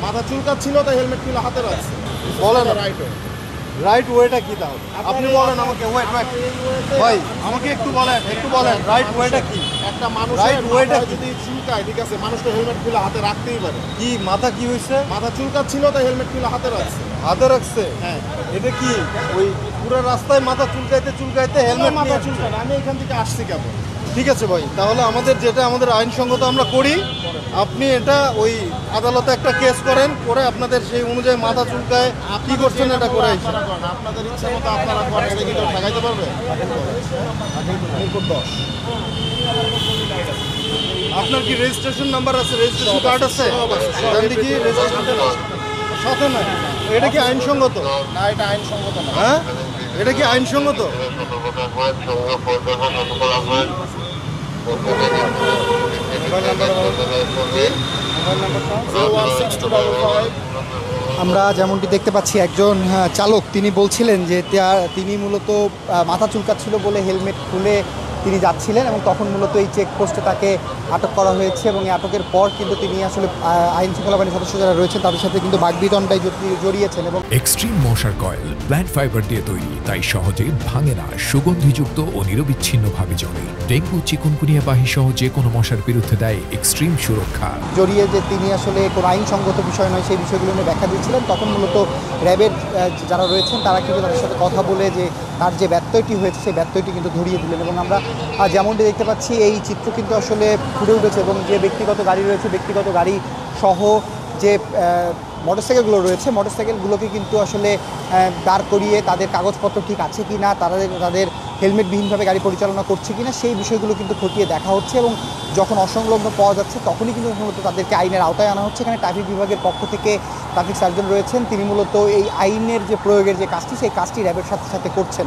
মাথা চুলকাচ্ছিল তাই হেলমেট খুলে হাতে রাখছে। বলেন রাইট রাইট ওয়েটা কি তাহলে আপনি বলেন আমাকে। ওয়েট ভাই আমাকে একটু বলেন রাইট ওয়েটা কি? একটা মানুষ Right way টা কি? যদি চুলকায়, ঠিক আছে, মানুষ তো হেলমেট খুলে হাতে রাখতেই পারে। কি মাথা কি হয়েছে? মাথা চুলকাচ্ছিল তাই হেলমেট খুলে হাতে রাখছে। হাতে রাখছে? হ্যাঁ, এটা কি ওই পুরো রাস্তায় মাথা চুলকাইতে হেলমেট মাথা চুলকায় না, আমি এখান থেকে আসছি কেবল। ঠিক আছে ভাই, তাহলে আমাদের আইনসঙ্গত আমরা করি। আপনি এটা ওই আদালতে একটা কেস করেন, করে আপনাদের সেই অনুযায়ী মাথা চুলকায় কি করছেন এটা করে আইসেন। আপনারা করেন, আপনাদের ইচ্ছা মতো আপনারা করেন, এটা কি কেউ ঠেকাইতে পারবে? আপনার কি রেজিস্ট্রেশন নাম্বার আছে, রেজিস্ট্রেশন কার্ড আছে? জান দেখি রেজিস্ট্রেশন সাথে নাই। এটা কি আইনসঙ্গত? না, এটা আইনসঙ্গত না। হ্যাঁ, এটা কি আইনসঙ্গত? আমরা যেমনটি দেখতে পাচ্ছি একজন চালক তিনি বলছিলেন যে তিনি মূলত মাথা চুলকাচ্ছিল বলে হেলমেট খুলে তিনি যাচ্ছিলেন এবং তখন মূলত এই চেকপোস্টে তাকে আটক করা হয়েছে এবং এই আটকের পর কিন্তু তিনি আসলে আইন শৃঙ্খলা বাহিনীর সদস্য যারা রয়েছেন তাদের সাথে কিন্তু বাগবিতণ্ডায় জড়িয়েছেন। এবং এক্সট্রিম মশার কয়েল প্ল্যান্ট ফাইবার দিয়ে তৈরি, তাই সহজে ভাঙে না, সুগন্ধিযুক্ত ও নিরবিচ্ছিন্নভাবে জ্বলে। ডেঙ্গু, চিকুনগুনিয়া বাহি সহ যে কোনো মশার বিরুদ্ধে দেয় এক্সট্রিম সুরক্ষা। জড়িয়ে যে তিনি আসলে কোনো আইনসঙ্গত বিষয় নয় সেই বিষয়গুলো নিয়ে ব্যাখ্যা দিচ্ছিলেন, তখন মূলত র্যাবের যারা রয়েছেন তারা কিন্তু তাদের সাথে কথা বলে যে তার যে ব্যত্যয়টি হয়েছে সেই ব্যত্যয়টি কিন্তু ধরিয়ে দিলেন। এবং আমরা যেমনটি দেখতে পাচ্ছি এই চিত্র কিন্তু আসলে ফুটে উঠেছে এবং যে ব্যক্তিগত গাড়ি রয়েছে, ব্যক্তিগত গাড়ি সহ যে মোটরসাইকেলগুলো রয়েছে, মোটরসাইকেলগুলোকে কিন্তু আসলে দাঁড় করিয়ে তাদের কাগজপত্র ঠিক আছে কি না, তাদের হেলমেটবিহীনভাবে গাড়ি পরিচালনা করছে কি না সেই বিষয়গুলো কিন্তু খতিয়ে দেখা হচ্ছে। এবং যখন অসংলগ্ন পাওয়া যাচ্ছে তখনই কিন্তু মূলত তাদেরকে আইনের আওতায় আনা হচ্ছে। এখানে ট্রাফিক বিভাগের পক্ষ থেকে ট্রাফিক সার্জন রয়েছেন, তিনি মূলত এই আইনের যে প্রয়োগের যে কাজটি সেই কাজটি র্যাবের সাথে সাথে করছেন।